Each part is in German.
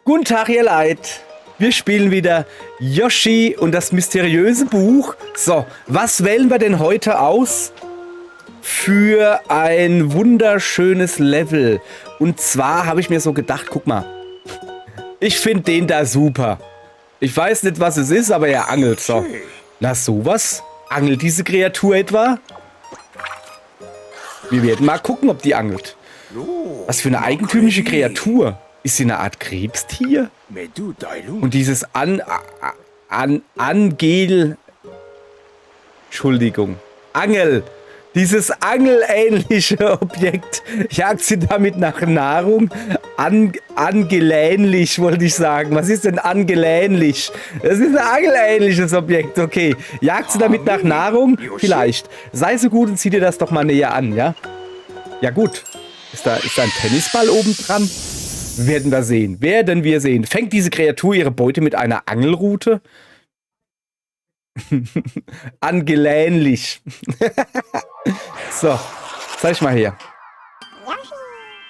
Guten Tag, ihr Leid. Wir spielen wieder Yoshi und das mysteriöse Buch. So, was wählen wir denn heute aus für ein wunderschönes Level? Und zwar habe ich mir so gedacht, guck mal, ich finde den da super. Ich weiß nicht, was es ist, aber er angelt. So, na sowas? Angelt diese Kreatur etwa? Wir werden mal gucken, ob die angelt. Was für eine eigentümliche Kreatur. Ist sie eine Art Krebstier? Und dieses Angel... Entschuldigung. Angel. Dieses angelähnliche Objekt. Jagt sie damit nach Nahrung? Angelähnlich, wollte ich sagen. Was ist denn angelähnlich? Das ist ein angelähnliches Objekt, okay. Jagt sie damit nach Nahrung? Vielleicht. Sei so gut und zieh dir das doch mal näher an, ja? Ja gut. Ist da ein Tennisball oben dran? Werden wir sehen. Fängt diese Kreatur ihre Beute mit einer Angelrute? Angelähnlich. So, zeig mal her.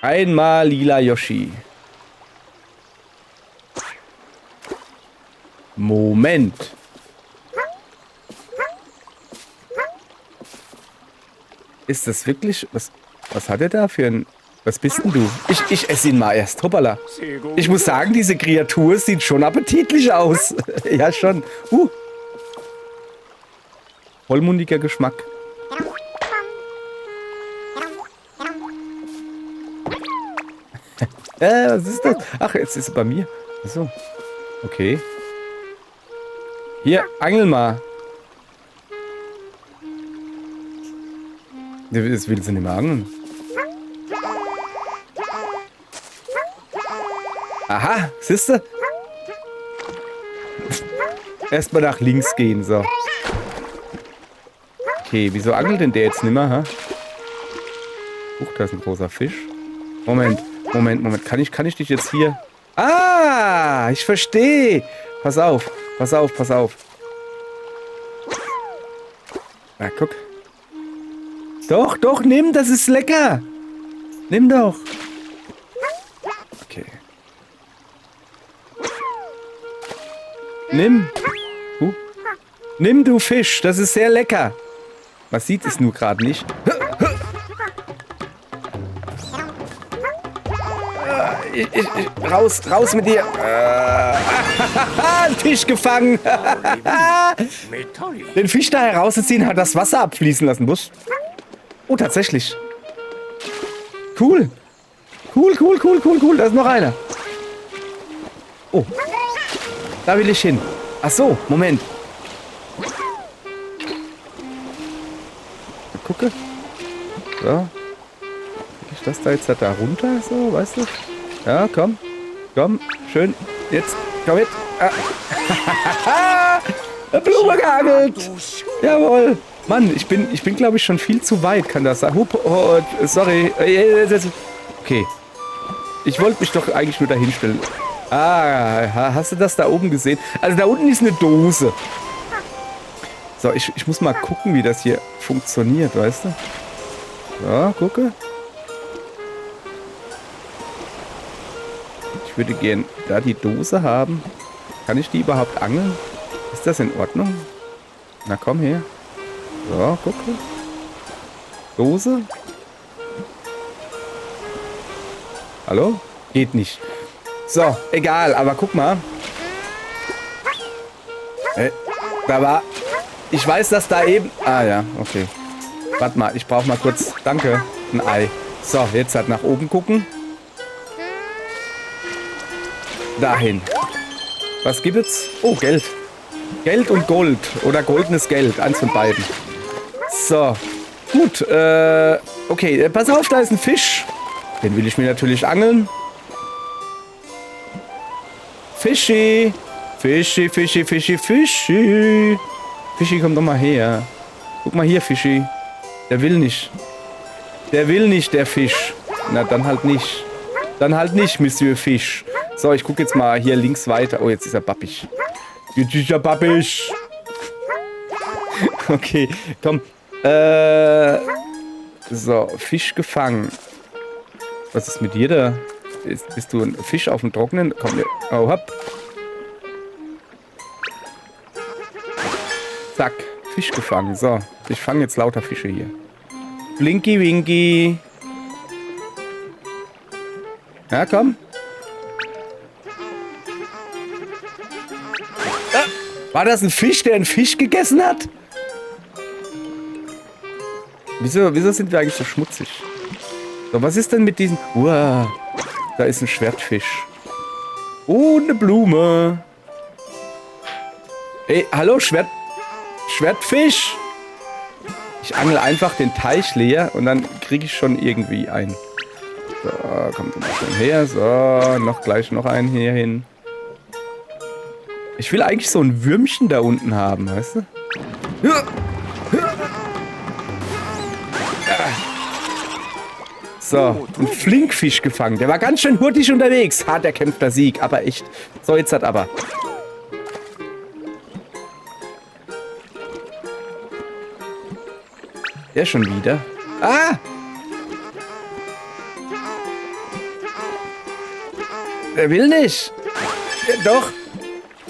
Einmal lila Yoshi. Moment. Ist das wirklich... Was hat er da für ein... Was bist denn du? Ich esse ihn mal erst. Hoppala. Ich muss sagen, diese Kreatur sieht schon appetitlich aus. Ja, schon. Vollmundiger Geschmack. Was ist das? Ach, jetzt ist sie bei mir. Achso. Okay. Hier, angel mal. Das will sie nicht mehr angeln. Aha, siehste? Erstmal nach links gehen, so. Okay, wieso angelt denn der jetzt nimmer, ha? Da ist ein großer Fisch. Moment. Kann ich dich jetzt hier... Ah, ich verstehe. Pass auf. Na, guck. Doch, nimm, das ist lecker. Nimm doch. Okay. Nimm. Nimm, du Fisch, das ist sehr lecker. Man sieht es nur gerade nicht. Raus mit dir. Fisch gefangen. Den Fisch da herauszuziehen, hat das Wasser abfließen lassen, Bus. Oh, tatsächlich. Cool. Da ist noch einer. Oh. Da will ich hin. Ach so, Moment. Gucke. So. Krieg ich das da jetzt da runter? So, weißt du? Ja, komm. Schön. Jetzt. Komm mit. Eine Blume geangelt. Jawohl. Mann, ich bin glaube ich, schon viel zu weit, kann das sein. Sorry. Okay. Ich wollte mich doch eigentlich nur dahin stellen. Ah, hast du das da oben gesehen? Also da unten ist eine Dose. So, ich muss mal gucken, wie das hier funktioniert, weißt du? So, gucke. Ich würde gern da die Dose haben. Kann ich die überhaupt angeln? Ist das in Ordnung? Na komm her. So, gucke. Dose. Hallo? Geht nicht. So, egal, aber guck mal. Da war... Ich weiß, dass da eben... Ah ja, okay. Warte mal, ich brauche mal kurz... Danke. Ein Ei. So, jetzt halt nach oben gucken. Dahin. Was gibt's? Oh, Geld. Geld und Gold. Oder goldenes Geld. Eins von beiden. So. Gut, okay, pass auf, da ist ein Fisch. Den will ich mir natürlich angeln. Fischi. Fischi. Fischi, komm doch mal her. Guck mal hier, Fischi. Der will nicht. Der Fisch. Na, dann halt nicht. Monsieur Fisch. So, ich gucke jetzt mal hier links weiter. Oh, jetzt ist er bappig. Jetzt ist er bappig. Okay, komm. So, Fisch gefangen. Was ist mit dir da? bist du ein Fisch auf dem Trockenen? Komm, oh, hopp. Zack, Fisch gefangen. So, ich fange jetzt lauter Fische hier. Blinky Winky. Ja, komm. War das ein Fisch, der einen Fisch gegessen hat? Wieso sind wir eigentlich so schmutzig? So, was ist denn mit diesen... Uah, da ist ein Schwertfisch. Oh, eine Blume. Ey, hallo, Schwertfisch. Ich angel einfach den Teich leer und dann kriege ich schon irgendwie einen. So, kommt mal schön her. So, gleich noch einen hier hin. Ich will eigentlich so ein Würmchen da unten haben, weißt du? So, ein Flinkfisch gefangen. Der war ganz schön hurtig unterwegs. Hart erkämpfter Sieg, aber echt. So, jetzt hat aber. Der schon wieder. Ah! Der will nicht. Doch.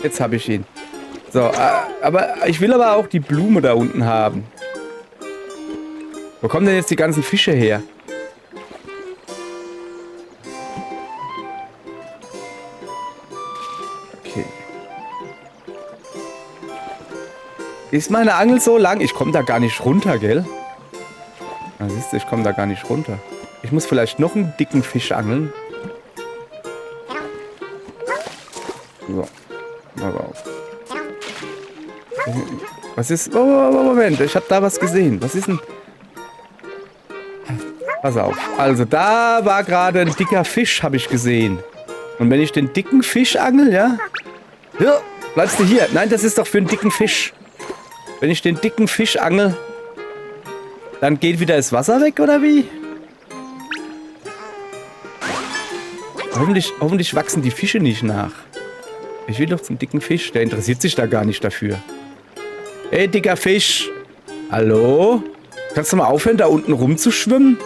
Jetzt habe ich ihn. So, aber ich will aber auch die Blume da unten haben. Wo kommen denn jetzt die ganzen Fische her? Okay. Ist meine Angel so lang? Ich komme da gar nicht runter, gell? Na, siehst du, ich komme da gar nicht runter. Ich muss vielleicht noch einen dicken Fisch angeln. So. Mal auf. Was ist... Oh, Moment, ich habe da was gesehen. Was ist denn... Pass auf. Also, da war gerade ein dicker Fisch, habe ich gesehen. Und wenn ich den dicken Fisch angel, ja? Ja, bleibst du hier. Nein, das ist doch für einen dicken Fisch. Wenn ich den dicken Fisch angel, dann geht wieder das Wasser weg, oder wie? Hoffentlich wachsen die Fische nicht nach. Ich will doch zum dicken Fisch. Der interessiert sich da gar nicht dafür. Hey, dicker Fisch. Hallo? Kannst du mal aufhören, da unten rumzuschwimmen?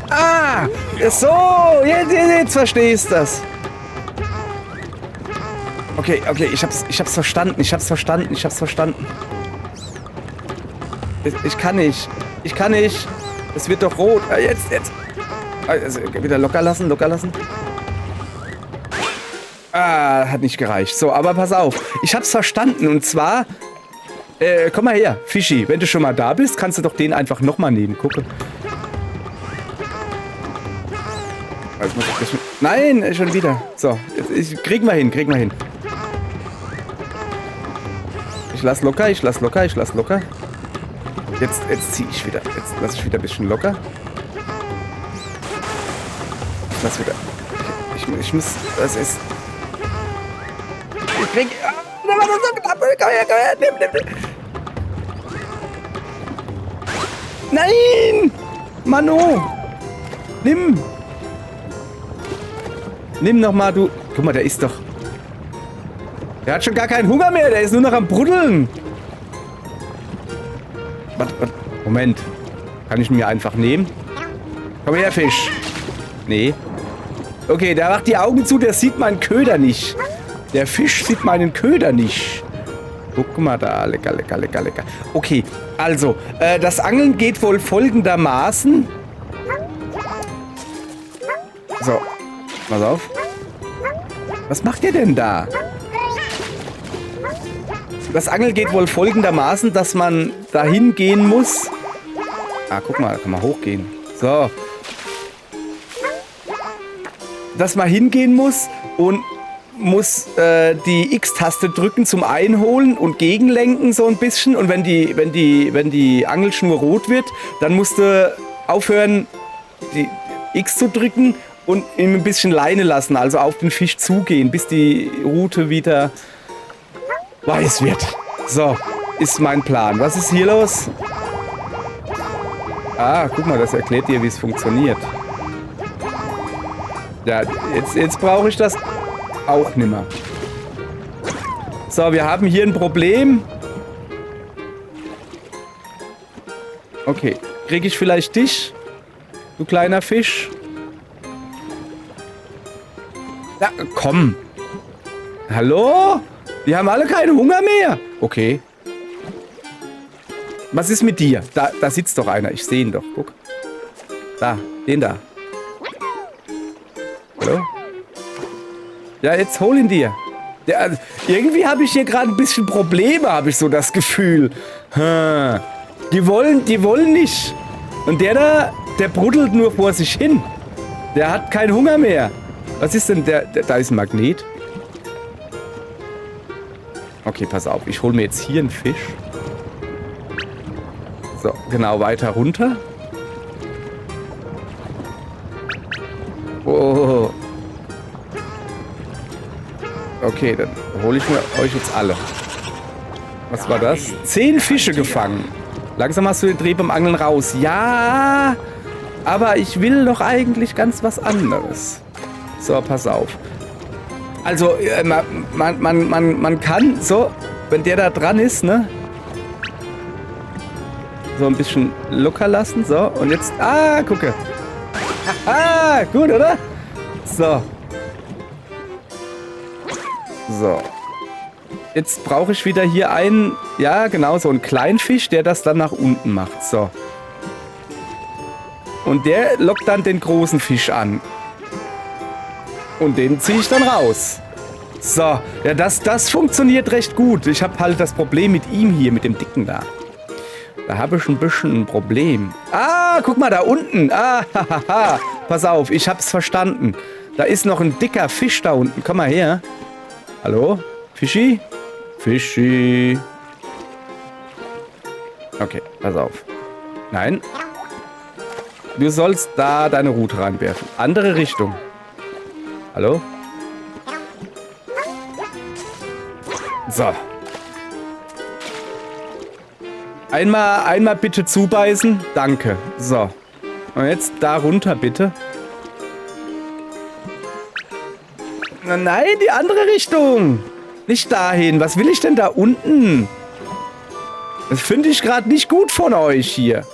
Ah! So, jetzt verstehst du das. Okay, ich hab's verstanden. Ich kann nicht. Es wird doch rot. Jetzt. Also, wieder locker lassen. Ah, hat nicht gereicht. So, aber pass auf. Ich hab's verstanden. Und zwar... komm mal her, Fischi. Wenn du schon mal da bist, kannst du doch den einfach nochmal nehmen. Gucke. Also, nein, schon wieder. So, kriegen wir hin. Ich lass locker. Jetzt ziehe ich wieder. Jetzt lasse ich wieder ein bisschen locker. Ich lass wieder. Okay, ich muss. Das ist. Ich krieg. Der war so knapp. Komm her. Nimm. Nein! Mano! Nimm noch mal, du. Guck mal, der ist doch. Der hat schon gar keinen Hunger mehr. Der ist nur noch am Bruddeln. Moment. Kann ich ihn mir einfach nehmen? Komm her, Fisch. Nee. Okay, der macht die Augen zu. Der sieht meinen Köder nicht. Der Fisch sieht meinen Köder nicht. Guck mal da. Lecker. Okay, also. Das Angeln geht wohl folgendermaßen. So. Pass auf. Was macht ihr denn da? Das Angeln geht wohl folgendermaßen, dass man dahin gehen muss. Ah, guck mal, da kann man hochgehen. So. Dass man hingehen muss und muss die X-Taste drücken zum Einholen und gegenlenken so ein bisschen. Und wenn die Angelschnur rot wird, dann musst du aufhören, die X zu drücken und ihn ein bisschen Leine lassen, also auf den Fisch zugehen, bis die Rute wieder weiß wird. So, ist mein Plan. Was ist hier los? Ah, guck mal, das erklärt dir, wie es funktioniert. Ja, jetzt brauche ich das auch nimmer. So, wir haben hier ein Problem. Okay, kriege ich vielleicht dich? Du kleiner Fisch? Na, komm. Hallo? Die haben alle keinen Hunger mehr. Okay. Was ist mit dir? Da sitzt doch einer. Ich sehe ihn doch. Guck. Da, den da. Hallo? Ja, jetzt hol ihn dir. Der, irgendwie habe ich hier gerade ein bisschen Probleme, habe ich so das Gefühl. Die wollen nicht. Und der da, der bruddelt nur vor sich hin. Der hat keinen Hunger mehr. Was ist denn der da ist ein Magnet. Okay, pass auf. Ich hole mir jetzt hier einen Fisch. So, genau, weiter runter. Oh. Okay, dann hole ich mir euch jetzt alle. Was war das? 10 Fische gefangen. Langsam hast du den Dreh beim Angeln raus. Ja, aber ich will doch eigentlich ganz was anderes. So, pass auf. Also, man kann so, wenn der da dran ist, ne? So ein bisschen locker lassen. So, und jetzt, gucke. Haha, gut, oder? So. So. Jetzt brauche ich wieder hier einen, ja genau, so einen kleinen Fisch, der das dann nach unten macht. So. Und der lockt dann den großen Fisch an. Und den ziehe ich dann raus. So, ja, das funktioniert recht gut. Ich habe halt das Problem mit ihm hier, mit dem Dicken da. Da habe ich ein bisschen ein Problem. Guck mal, da unten. Hahaha. Pass auf, ich hab's verstanden. Da ist noch ein dicker Fisch da unten. Komm mal her. Hallo? Fischi? Fischi. Okay, pass auf. Nein. Du sollst da deine Rute reinwerfen. Andere Richtung. Hallo? So. Einmal bitte zubeißen. Danke. So. Und jetzt da runter, bitte. Nein, die andere Richtung. Nicht dahin. Was will ich denn da unten? Das finde ich gerade nicht gut von euch hier.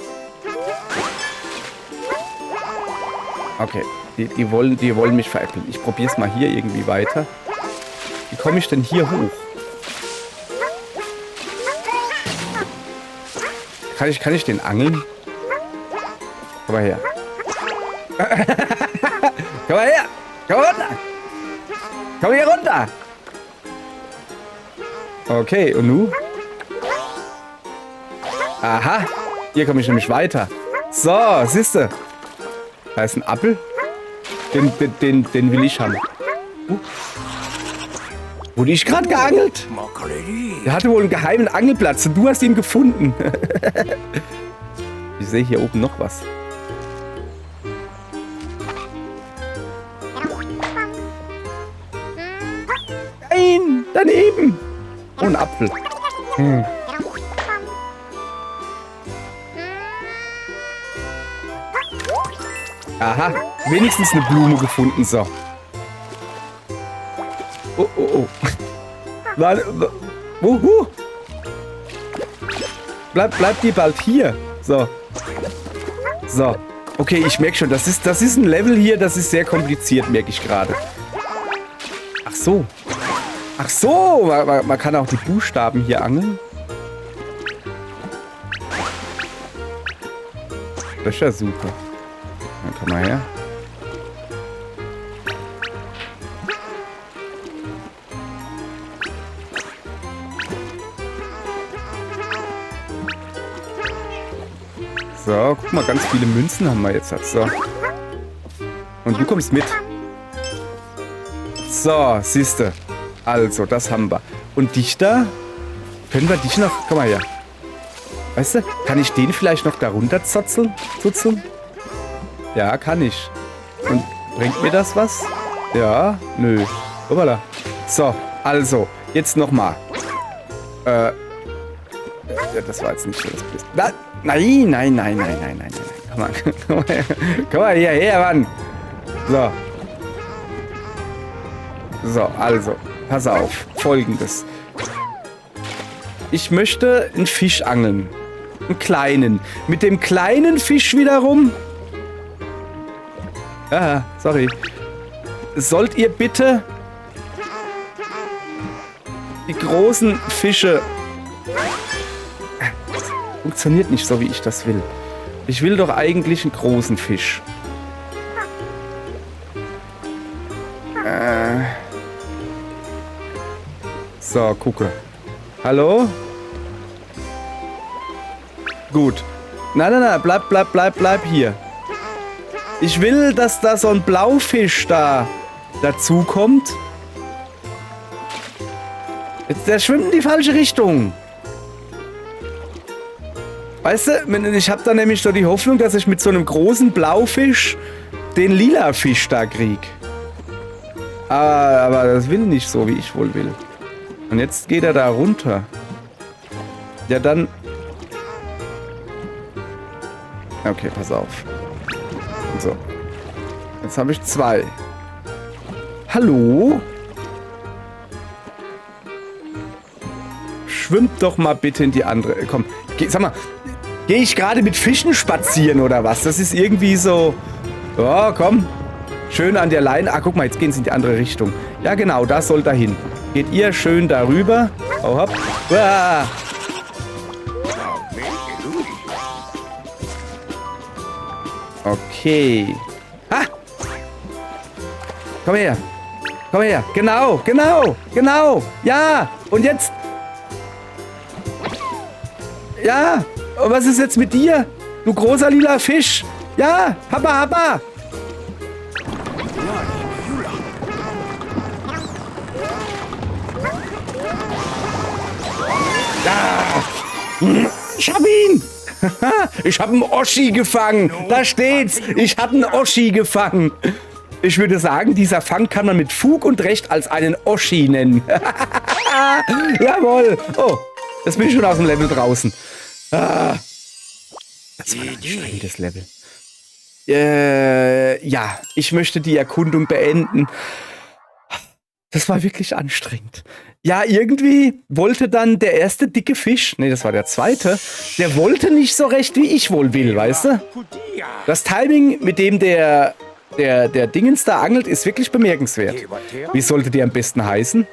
Okay. Die wollen mich veräppeln. Ich probiere es mal hier irgendwie weiter. Wie komme ich denn hier hoch? Kann ich den angeln? Komm mal her. Komm mal her. Komm runter. Komm hier runter. Okay, und nu? Aha. Hier komme ich nämlich weiter. So, siehste. Da ist ein Apfel. Den will ich haben. Wurde ich gerade geangelt? Der hatte wohl einen geheimen Angelplatz und du hast ihn gefunden. Ich sehe hier oben noch was. Nein, daneben. Oh, ein Apfel. Aha, wenigstens eine Blume gefunden, so. Oh. Bleibt die bald hier. So. So. Okay, ich merke schon, das ist ein Level hier, das ist sehr kompliziert, merke ich gerade. Ach so. Ach so, man kann auch die Buchstaben hier angeln. Das ist ja super. Dann komm mal her. So, guck mal, ganz viele Münzen haben wir jetzt. So. Und du kommst mit. So, siehste. Also, das haben wir. Und dich da? Können wir dich noch... Komm mal her. Weißt du, kann ich den vielleicht noch darunter zuzeln? Ja, kann ich. Und bringt mir das was? Ja, nö. Hoppala. So, also, jetzt nochmal. Ja, das war jetzt nicht so das Beste. Nein. Komm mal hierher, Mann. So. So, also, pass auf. Folgendes. Ich möchte einen Fisch angeln. Einen kleinen. Mit dem kleinen Fisch wiederum... Ah, sorry. Sollt ihr bitte... die großen Fische... Das funktioniert nicht so, wie ich das will. Ich will doch eigentlich einen großen Fisch. So, gucke. Hallo? Gut. Nein, bleib hier. Ich will, dass da so ein Blaufisch da dazukommt. Der schwimmt in die falsche Richtung. Weißt du, ich habe da nämlich so die Hoffnung, dass ich mit so einem großen Blaufisch den lila Fisch da krieg. Aber das will nicht so, wie ich wohl will. Und jetzt geht er da runter. Ja, dann... Okay, pass auf. So. Jetzt habe ich 2. Hallo? Schwimmt doch mal bitte in die andere... Komm, sag mal, gehe ich gerade mit Fischen spazieren oder was? Das ist irgendwie so... Oh, komm. Schön an der Leine. Ah, guck mal, jetzt gehen sie in die andere Richtung. Ja, genau, da soll er hin. Geht ihr schön darüber. Oh, hopp. Ah. Okay. Ha! Komm her. Komm her. Genau. Ja. Und jetzt... Ja. Und was ist jetzt mit dir? Du großer lila Fisch. Ja. Happa. Ich hab ihn! Ich hab einen Oschi gefangen! Da steht's! Ich hab einen Oschi gefangen! Ich würde sagen, dieser Fang kann man mit Fug und Recht als einen Oschi nennen. Jawohl! Oh, jetzt bin ich schon aus dem Level draußen. Das war ein anstrengendes Level. Ja, ich möchte die Erkundung beenden. Das war wirklich anstrengend. Ja, irgendwie wollte dann der erste dicke Fisch, nee, das war der zweite, der wollte nicht so recht, wie ich wohl will, weißt du? Das Timing, mit dem der Dingens da angelt, ist wirklich bemerkenswert. Wie sollte der am besten heißen?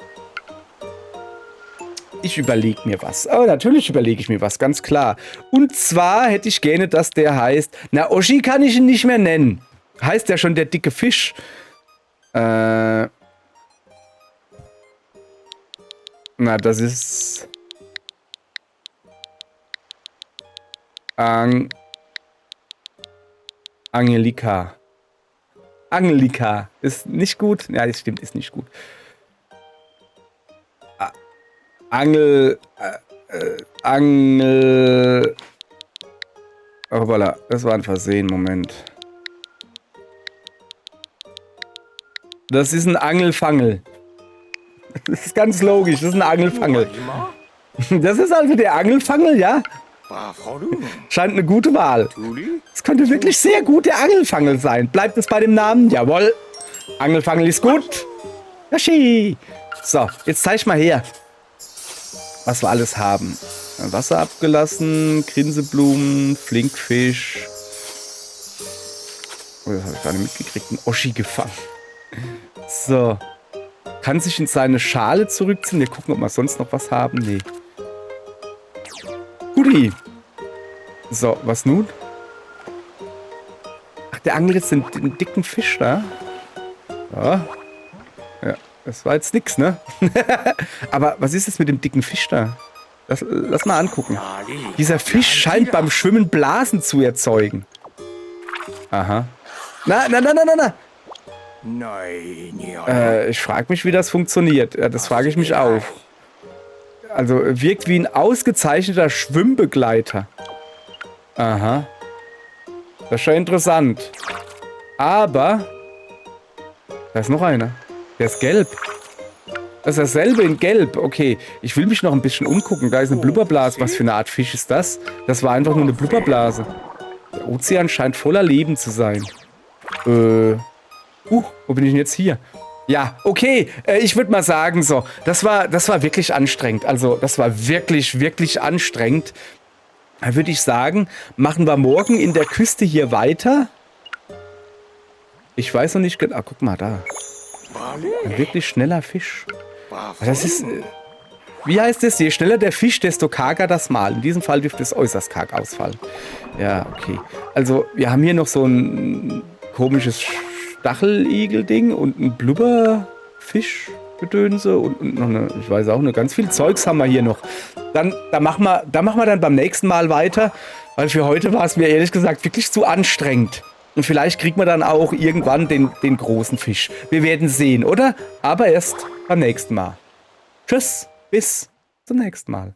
Ich überlege mir was. Aber natürlich überlege ich mir was, ganz klar. Und zwar hätte ich gerne, dass der heißt... Na, Oschi kann ich ihn nicht mehr nennen. Heißt ja schon der dicke Fisch. Na, das ist... Angelika. Angelika. Ist nicht gut? Ja, das stimmt, ist nicht gut. Angel... Oh, voilà. Das war ein Versehen. Moment. Das ist ein Angelfangel. Das ist ganz logisch. Das ist ein Angelfangel. Das ist also der Angelfangel, ja? Scheint eine gute Wahl. Es könnte wirklich sehr gut der Angelfangel sein. Bleibt es bei dem Namen? Jawohl. Angelfangel ist gut. Yoshi. So, jetzt zeig mal her, was wir alles haben. Wasser abgelassen, Grinseblumen, Flinkfisch. Oh, das habe ich gar nicht mitgekriegt. Ein Oschi gefangen. So. Kann sich in seine Schale zurückziehen. Wir gucken, ob wir sonst noch was haben. Nee. Guti. So, was nun? Ach, der angelt jetzt den dicken Fisch da. Ja. Ja, das war jetzt nix, ne? Aber was ist das mit dem dicken Fisch da? Lass mal angucken. Dieser Fisch scheint beim Schwimmen Blasen zu erzeugen. Aha. Na. Ich frage mich, wie das funktioniert. Ja, das frage ich mich auch. Also, wirkt wie ein ausgezeichneter Schwimmbegleiter. Aha. Das ist schon interessant. Aber... Da ist noch einer. Der ist gelb. Das ist dasselbe in gelb. Okay, ich will mich noch ein bisschen umgucken. Da ist eine Blubberblase. Was für eine Art Fisch ist das? Das war einfach nur eine Blubberblase. Der Ozean scheint voller Leben zu sein. Wo bin ich denn jetzt hier? Ja, okay. Ich würde mal sagen, so, das war wirklich anstrengend. Also, das war wirklich, wirklich anstrengend. Da würde ich sagen, machen wir morgen in der Küste hier weiter. Ich weiß noch nicht genau. Ah, guck mal da. Ein wirklich schneller Fisch. Das ist. Wie heißt es? Je schneller der Fisch, desto karger das Mahl. In diesem Fall dürfte es äußerst karg ausfallen. Ja, okay. Also, wir haben hier noch so ein komisches Stacheligel-Ding und ein Blubberfischgedönse und noch eine, ich weiß auch nicht, ganz viel Zeugs haben wir hier noch. Da machen wir dann beim nächsten Mal weiter, weil für heute war es mir ehrlich gesagt wirklich zu anstrengend. Und vielleicht kriegt man dann auch irgendwann den großen Fisch. Wir werden sehen, oder? Aber erst beim nächsten Mal. Tschüss, bis zum nächsten Mal.